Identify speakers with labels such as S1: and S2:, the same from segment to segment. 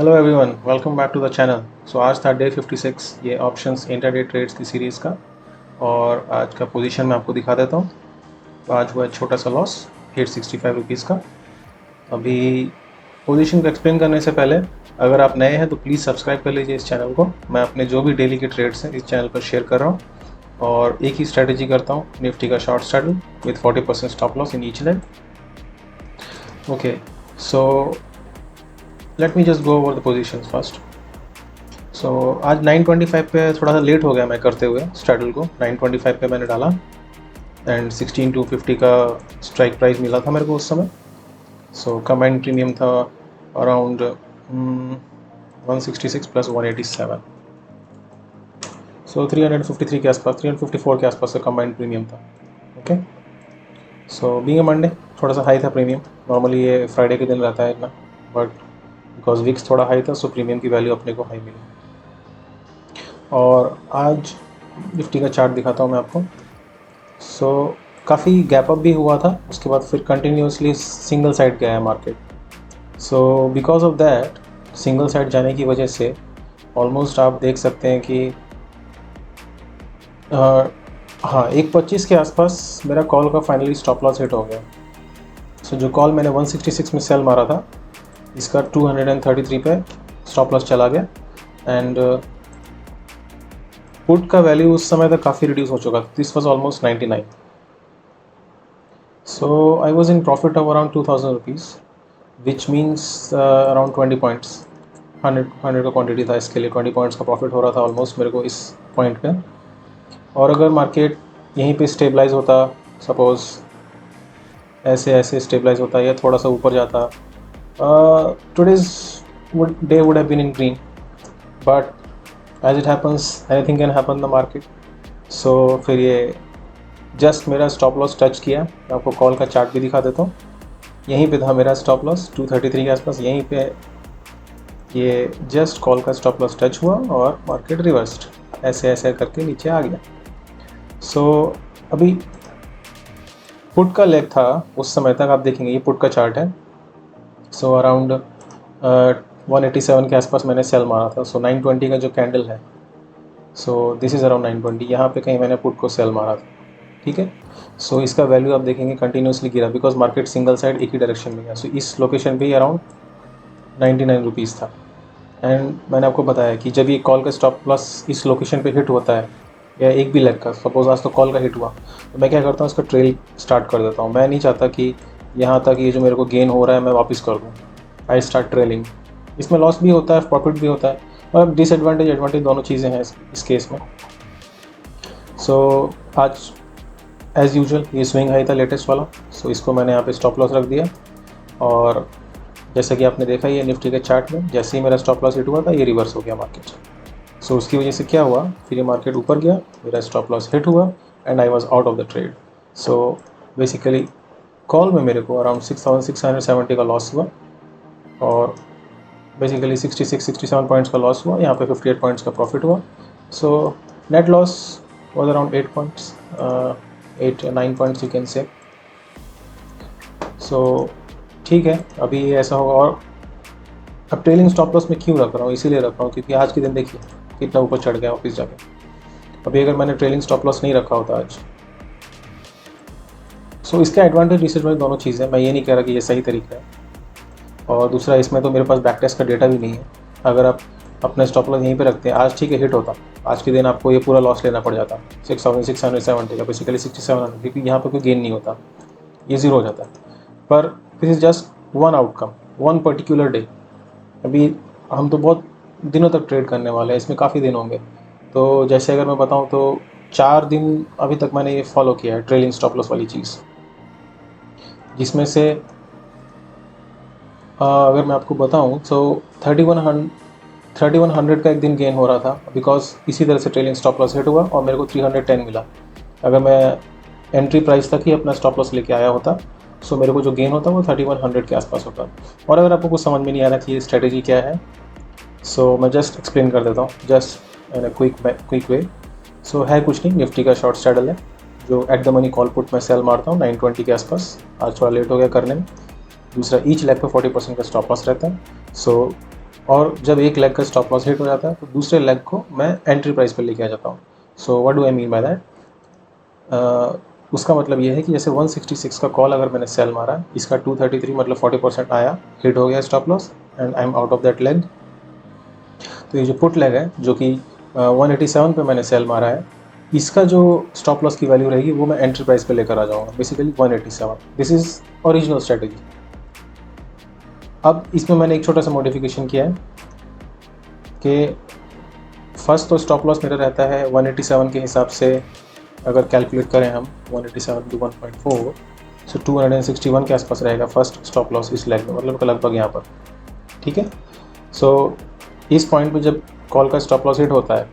S1: Hello everyone, welcome back to the channel. So आज था day 56 ये ऑप्शंस इंट्राडे ट्रेड्स की सीरीज़ का। और आज का पोजीशन मैं आपको दिखा देता हूँ। तो आज हुआ छोटा सा लॉस 865 रुपीज़ का। अभी पोजीशन को एक्सप्लेन करने से पहले अगर आप नए हैं तो प्लीज़ सब्सक्राइब कर लीजिए इस चैनल को। मैं अपने जो भी डेली के ट्रेड्स हैं इस चैनल पर शेयर कर रहा हूँ और एक ही स्ट्रैटेजी करता हूँ, निफ्टी का short straddle with 40% stop loss in each leg. Okay, so let me just go over the positions first. So आज 925 पे थोड़ा सा लेट हो गया मैं करते हुए स्ट्रैडल को। 925 पे मैंने डाला एंड 16,250 का स्ट्राइक प्राइस मिला था मेरे को उस समय। सो कंबाइंड प्रीमियम था अराउंड 166 प्लस 187, सो 353 के आसपास, 354 के आसपास का कंबाइंड प्रीमियम था। Okay, so being a Monday थोड़ा सा हाई था प्रीमियम। नॉर्मली ये फ्राइडे के दिन रहता है इतना, बट बिकॉज वीक्स थोड़ा हाई था सो प्रीमियम की वैल्यू अपने को हाई मिली। और आज निफ्टी का चार्ट दिखाता हूँ मैं आपको। सो काफ़ी गैप अप भी हुआ था, उसके बाद फिर कंटिन्यूसली सिंगल साइड गया है market. So because of that single side जाने की वजह से ऑलमोस्ट आप देख सकते हैं कि हाँ 1:25 के आसपास मेरा कॉल का फाइनली स्टॉप लॉस हिट हो गया। सो जो कॉल मैंने 166 में सेल मारा था, इसका 233 पे स्टॉप लॉस चला गया एंड पुट का वैल्यू उस समय तक काफ़ी रिड्यूस हो चुका था। This was almost 99। So I was in profit of around 2000 rupees which means around 20 points. 100 का क्वांटिटी था, इसके लिए 20 पॉइंट्स का प्रॉफिट हो रहा था ऑलमोस्ट मेरे को इस पॉइंट पे। और अगर मार्केट यहीं पे स्टेबलाइज होता, सपोज़ ऐसे ऐसे स्टेबलाइज होता या थोड़ा सा ऊपर जाता, today's day would have been in green, but as it happens anything can happen the market. So फिर ये जस्ट मेरा स्टॉप लॉस टच किया। मैं आपको कॉल का चार्ट भी दिखा देता हूँ। यहीं पे था मेरा स्टॉप लॉस 233 के आसपास, यहीं पे ये जस्ट कॉल का स्टॉप लॉस टच हुआ और मार्केट रिवर्स्ड ऐसे ऐसे करके नीचे आ गया। सो अभी पुट का लेग था उस समय तक, आप देखेंगे ये पुट का चार्ट है। सो अराउंड 187 के आसपास मैंने सेल मारा था। सो 920 का जो कैंडल है, सो दिस इज़ अराउंड 920, यहाँ पे कहीं मैंने पुट को सेल मारा था। ठीक है, सो इसका वैल्यू आप देखेंगे कंटिन्यूसली गिरा बिकॉज मार्केट सिंगल साइड एक ही डायरेक्शन में गया। सो इस लोकेशन पे ही अराउंड 99 रुपीज़ था। एंड मैंने आपको बताया कि जब ये कॉल का स्टॉप लॉस इस लोकेशन पे हिट होता है या एक भी लेग का, सपोज आज तो कॉल का हिट हुआ, तो मैं क्या करता हूँ, इसका ट्रेल स्टार्ट कर देता हूँ। मैं नहीं चाहता कि यहाँ तक ये जो मेरे को गेन हो रहा है मैं वापस कर दूँ। I start trailing. इसमें लॉस भी होता है, प्रॉफिट भी होता है, और डिसएडवांटेज एडवांटेज दोनों चीज़ें हैं इस केस में। सो आज एज़ यूजुअल ये स्विंग हाई था लेटेस्ट वाला। सो इसको मैंने यहाँ पे स्टॉप लॉस रख दिया और जैसा कि आपने देखा ये निफ्टी के चार्ट में जैसे ही मेरा स्टॉप लॉस हिट हुआ था ये रिवर्स हो गया मार्केट। सो उसकी वजह से क्या हुआ, फिर ये मार्केट ऊपर गया, मेरा स्टॉप लॉस हिट हुआ and I was out of the trade. So basically call में मेरे को अराउंड 6,670 का लॉस हुआ और बेसिकली 66-67 पॉइंट्स का लॉस हुआ। यहाँ पे 58 पॉइंट्स का प्रॉफिट हुआ। So net loss was around 8 points, 8-9 points you can say. So ठीक है, अभी ऐसा होगा। और अब ट्रेलिंग स्टॉप लॉस में क्यों रख रहा हूँ, इसीलिए रख रहा हूँ क्योंकि आज के दिन देखिए कितना ऊपर चढ़ गया ऑफिस जाके। अभी अगर मैंने ट्रेलिंग स्टॉप लॉस नहीं रखा होता आज, सो इसका एडवांटेज डिसएडवांटेज दोनों चीज़ें, मैं ये नहीं कह रहा कि ये सही तरीका है। और दूसरा, इसमें तो मेरे पास बैक टेस्ट का डेटा भी नहीं है। अगर आप अपना स्टॉप लॉस यहीं पे रखते हैं, आज ठीक है हिट होता, आज के दिन आपको ये पूरा लॉस लेना पड़ जाता 6,670 का, बेसिकली 6,700, क्योंकि यहाँ पे कोई गेन नहीं होता, ये ज़ीरो हो जाता है। पर this is just one outcome, one particular day. अभी हम तो बहुत दिनों तक ट्रेड करने वाले हैं, इसमें काफ़ी दिन होंगे। तो जैसे अगर मैं बताऊं तो 4 दिन अभी तक मैंने ये फॉलो किया है ट्रेलिंग स्टॉप लॉस वाली चीज़, जिसमें से अगर मैं आपको बताऊं तो 3100 का एक दिन गेन हो रहा था बिकॉज इसी तरह से ट्रेलिंग स्टॉप लॉस हिट हुआ और मेरे को 310 मिला। अगर मैं एंट्री प्राइस तक ही अपना स्टॉप लॉस लेके आया होता सो मेरे को जो गेन होता वो 3100 के आसपास होता। और अगर आपको कुछ समझ में नहीं आ रहा कि ये स्ट्रेटेजी क्या है, सो मैं जस्ट एक्सप्लेन कर देता हूँ, just in a quick way. सो है कुछ नहीं, निफ्टी का शॉर्ट स्ट्रैडल है जो at the money call put में सेल मारता हूँ 920 के आसपास। आज थोड़ा लेट हो गया करने में। दूसरा, ईच लेग पे 40% का स्टॉप लॉस रहता है। सो और जब एक लेग का स्टॉप लॉस हिट हो जाता है तो दूसरे लेग को मैं एंट्री प्राइस पर लेके आ जाता हूँ. So what do I mean by that? उसका मतलब ये है कि जैसे 166 का कॉल अगर मैंने सेल मारा, इसका 233 मतलब 40% आया, हिट हो गया stop loss and I am out of that leg. तो ये जो पुट लेग है जो कि 187 पे मैंने सेल मारा है, इसका जो स्टॉप लॉस की वैल्यू रहेगी वो मैं एंट्री प्राइस पे लेकर आ जाऊँगा, basically 187. This is original strategy. अब इसमें मैंने एक छोटा सा मॉडिफिकेशन किया है कि फर्स्ट तो स्टॉप लॉस मेरा रहता है 187 के हिसाब से. अगर कैलकुलेट करें हम 187 to 1.4, सो 261 के आसपास रहेगा फर्स्ट स्टॉप लॉस इस लेग में, मतलब लगभग यहाँ पर. ठीक है. सो इस पॉइंट पे जब कॉल का स्टॉप लॉस हिट होता है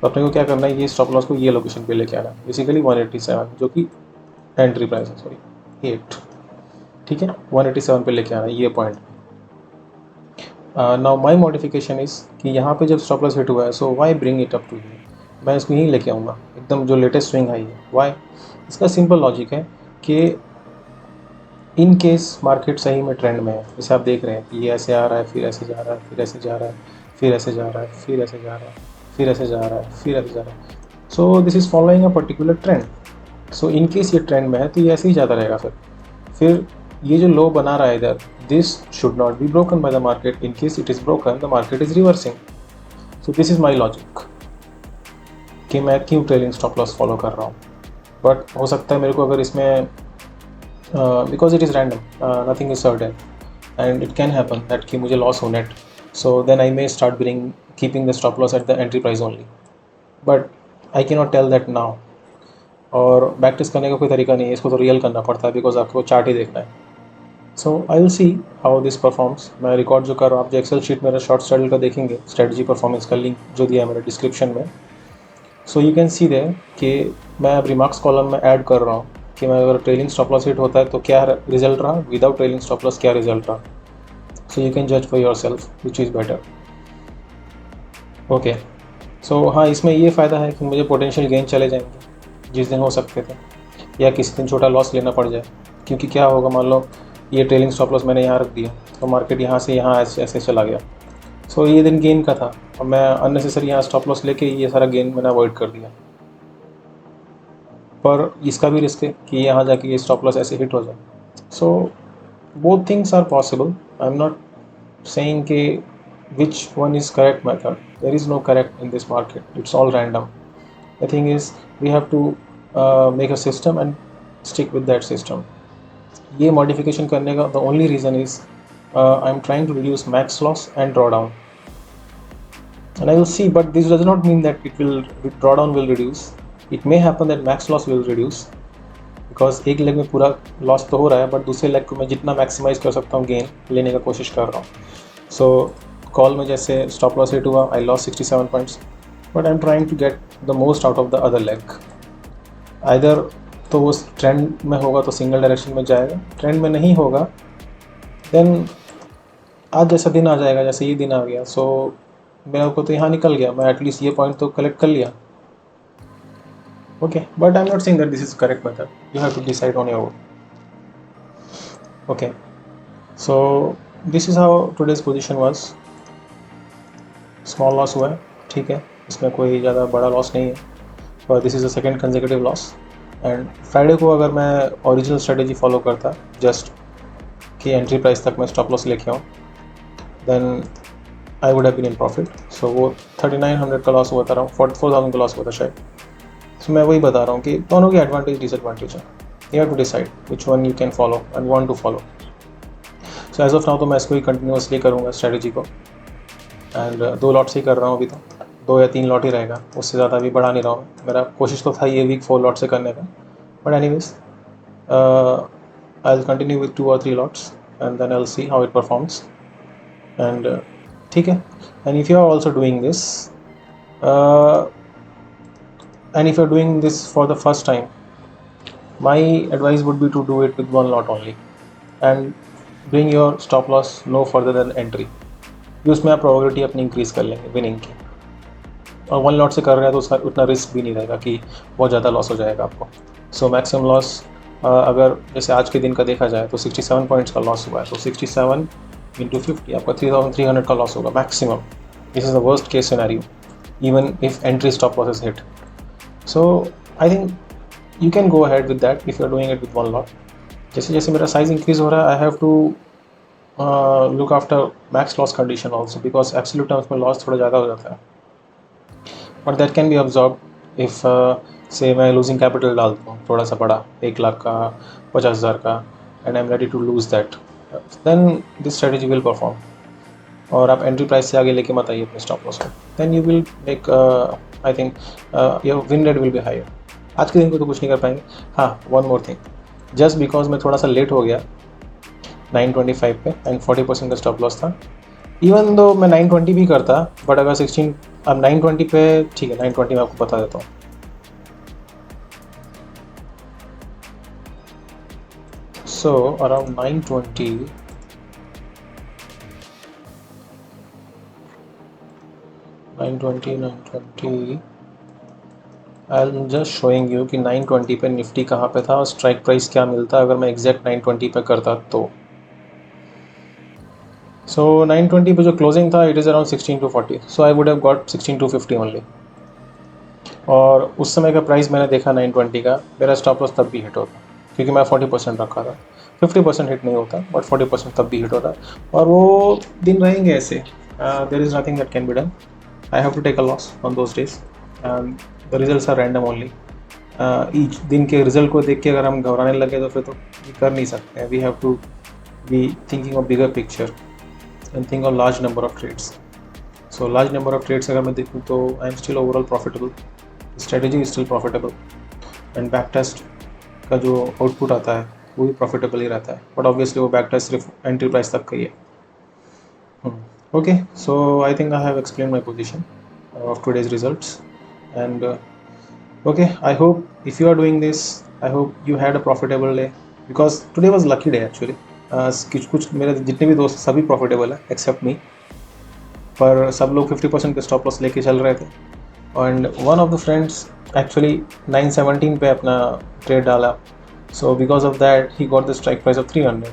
S1: तो अपने को क्या करना है, ये स्टॉप लॉस को ये लोकेशन पे लेके आना है, बेसिकली 187 जो कि एंट्री प्राइस है, सॉरी 8. ठीक है, 187 पे लेके आना है ये point. Now my modification is कि यहाँ पे जब स्टॉप लॉस हिट हुआ है, so why bring it up to here, मैं इसको यहीं लेके आऊँगा एकदम जो लेटेस्ट स्विंग आई है. वाई? इसका सिंपल लॉजिक है कि इन केस मार्केट सही में ट्रेंड में है, जैसे आप देख रहे हैं कि ये ऐसे आ रहा है, फिर ऐसे जा रहा है, फिर ऐसे जा रहा है, फिर ऐसे जा रहा है, फिर ऐसे जा रहा है, फिर ऐसे जा रहा है, फिर ऐसे जा रहा है. सो this is following a particular trend. So in case ये ट्रेंड में है तो ये ऐसे ही जाता रहेगा. फिर ये जो लो बना रहा है इधर, this should not be broken by the market. In case it is broken, the market is reversing. So this is my logic कि मैं क्यों ट्रेलिंग स्टॉप लॉस फॉलो कर रहा हूँ. बट हो सकता है मेरे को अगर इसमें because it is random, nothing is certain and it can happen that कि मुझे लॉस हो net. So then I may start bring keeping the stop loss at the entry price only. But I can not tell that now. और back test करने का कोई तरीका नहीं है, इसको तो रियल करना पड़ता है बिकॉज आपको चार्ट ही देखना है. So I will see how this performs. मैं रिकॉर्ड जो कर रहा हूँ, आप जो एक्सेल शीट मेरा शॉर्ट स्टाइल का देखेंगे, स्ट्रेटजी परफॉर्मेंस का लिंक जो दिया है मेरे डिस्क्रिप्शन में, so you can see there कि मैं अब रिमार्क्स कॉलम में ऐड कर रहा हूँ कि मैं अगर ट्रेलिंग स्टॉप लॉस हिट होता है तो क्या रिजल्ट रहा, विदाउट ट्रेलिंग स्टॉप लॉस क्या रिजल्ट रहा. सो यू कैन जज for yourself which is better. Okay. So हाँ, इसमें ये फ़ायदा है कि मुझे पोटेंशियल गेन चले जाएंगे जिस दिन हो सकते थे, या किसी दिन छोटा लॉस लेना पड़ जाए. क्योंकि क्या होगा, मान लो ये ट्रेलिंग स्टॉप लॉस मैंने यहाँ रख दिया तो मार्केट यहाँ से यहाँ ऐसे ऐसे चला गया. सो ये दिन गेन का था और मैं अननेसेसरी यहाँ स्टॉप लॉस लेके ये सारा गेन मैंने अवॉइड कर दिया. पर इसका भी रिस्क है कि यहाँ जाके ये स्टॉप लॉस ऐसे हिट हो जाए. So both things are possible. I am not saying कि which one is correct method. There is no correct in this market. It's all random. The thing is we have to make a system and stick with that system. ये modification करने का the only reason is I'm trying to reduce max loss and drawdown. And I will see, but this does not mean that drawdown will reduce. It may happen that max loss will reduce because एक leg में पूरा loss तो हो रहा है, but दूसरे leg को मैं जितना मैक्सिमाइज कर सकता हूँ गेन लेने का कोशिश कर रहा हूँ. सो कॉल में जैसे स्टॉप लॉस हिट हुआ, I loss 67 points, but I am trying to get the most out of the other leg. Either तो वो ट्रेंड में होगा तो सिंगल डायरेक्शन में जाएगा, ट्रेंड में नहीं होगा देन आज जैसा दिन आ जाएगा, जैसे ये दिन आ गया. सो मेरे को तो यहाँ निकल गया, मैं एटलीस्ट ये पॉइंट तो कलेक्ट कर लिया. Okay, but I am not saying that this is correct method. You have to decide on your own. Okay, so this is how today's position was. Small loss हुआ है, ठीक है, इसमें कोई ज़्यादा बड़ा लॉस नहीं है, और this is a second consecutive loss. And Friday को अगर मैं ओरिजिनल स्ट्रेटेजी फॉलो करता, जस्ट कि एंट्री प्राइस तक मैं स्टॉप लॉस लेके आऊँ, then I would have been in profit. So वो 3900 का लॉस हुआ था, अराउंड 44,000 का लॉस हुआ था शायद. सो मैं वही बता रहा हूँ कि दोनों की एडवांटेज डिसएडवांटेज है. You have to decide which one you can follow and want to follow. So as of now तो मैं इसको ही कंटिन्यूसली करूँगा स्ट्रेटेजी को. एंड 2 लॉट से ही कर रहा हूँ अभी, तो 2 या 3 लॉट ही रहेगा, उससे ज़्यादा अभी बढ़ा नहीं रहा हूँ. मेरा कोशिश तो था ये वीक 4 लॉट से करने का, but anyways I will continue with 2 or 3 lots and then I will see how it performs. And ठीक है, and if you are also doing this and if you're doing this for the first time, my advice would be to do it with 1 lot only and bring your stop loss no further than entry. उसमें आप probability अपनी increase कर लेंगे winning की. और 1 lot से कर रहे हैं तो उसका उतना रिस्क भी नहीं रहेगा कि बहुत ज़्यादा लॉस हो जाएगा आपको. सो मैक्सिमम लॉस अगर जैसे आज के दिन का देखा जाए तो 67 पॉइंट्स का लॉस हुआ है. तो 67 इंटू 50 आपका 3300 का लॉस होगा maximum. This is the worst case scenario even if entry stop loss is hit. So I think you can go ahead with that if you're doing it with one lot. जैसे जैसे मेरा size increase हो रहा है I have to look after max loss condition also because absolute terms में loss थोड़ा ज़्यादा हो जाता है, but that can be absorbed if say मैं losing capital डालता हूँ थोड़ा सा बड़ा 1 लाख का 50,000 का and I'm ready to lose that, then this strategy will perform. और आप एंट्री प्राइस से आगे लेके मत आइए अपने स्टॉप लॉस को, then you will make I think your win rate will be higher. आज के दिन को तो कुछ नहीं कर पाएंगे. हाँ, one more thing, just because मैं थोड़ा सा लेट हो गया 925 पे एंड 40% का स्टॉप लॉस था, इवन दो मैं 920 भी करता, बट अगर 16 अब 920 पे ठीक है 920 मैं आपको बता देता हूँ. So around 920 I am just showing you कि 920 पे निफ्टी कहाँ पे था और स्ट्राइक प्राइस क्या मिलता अगर मैं एग्जैक्ट 920 पे करता तो. सो 920 पे जो क्लोजिंग था it is around 16,240, so I would have got 16,250 only. और उस समय का प्राइस मैंने देखा 920 का, मेरा स्टॉप लॉस तब भी हिट होता क्योंकि मैं 40% रखा था. 50% हिट नहीं होता बट 40% तब भी हिट होता. और वो दिन रहेंगे ऐसे, there is nothing that can be done. I have to take a loss on those days and the results are random only. Each दिन के रिजल्ट को देख के अगर हम घबराने लगे तो फिर तो कर नहीं सकते हैं. We have to be thinking of bigger picture and think of large number of trades. So large number of trades अगर मैं देखूँ तो I am still overall profitable. Strategy is still profitable and backtest का जो output आता है वो भी प्रॉफिटेबल ही रहता है, बट ऑब्वियसली वो बैकटेस्ट सिर्फ एंट्री प्राइस तक का ही है. Okay, so I think I have explained my position of today's results and okay, I hope if you are doing this, I hope you had a profitable day because today was lucky day actually. कुछ मेरे जितने भी दोस्त सभी profitable है accept मी, पर सब लोग 50% के स्टॉप लॉस लेके चल रहे थे and one of the friends actually 917 पे अपना ट्रेड डाला, so because of that he got the strike price of 300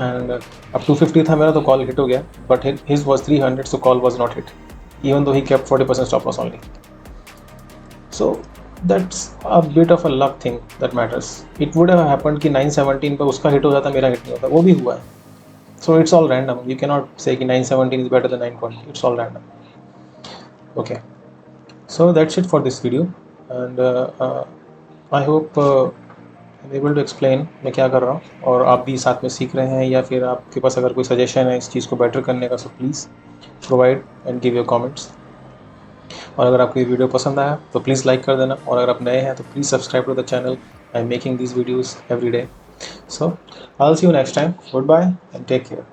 S1: and अब 250 था मेरा तो कॉल हिट हो गया, but his was 300 so call was not hit even though he kept 40% stop loss only. So that's a bit of a luck thing that matters. It would have happened कि 917 पे उसका hit हो जाता मेरा hit नहीं होता, वो भी हुआ है. So it's all random. You cannot say कि 917 is better than 920. It's all random. Okay, so that's it for this video and I hope I'm able to explain मैं क्या कर रहा हूँ और आप भी साथ में सीख रहे हैं, या फिर आपके पास अगर कोई सजेशन है इस चीज़ को बेटर करने का so please provide and give your comments. और अगर आपको ये वीडियो पसंद आया तो प्लीज़ लाइक कर देना, और अगर आप नए हैं तो please subscribe to the channel. I am making these videos every day. So I will see you next time. Goodbye and take care.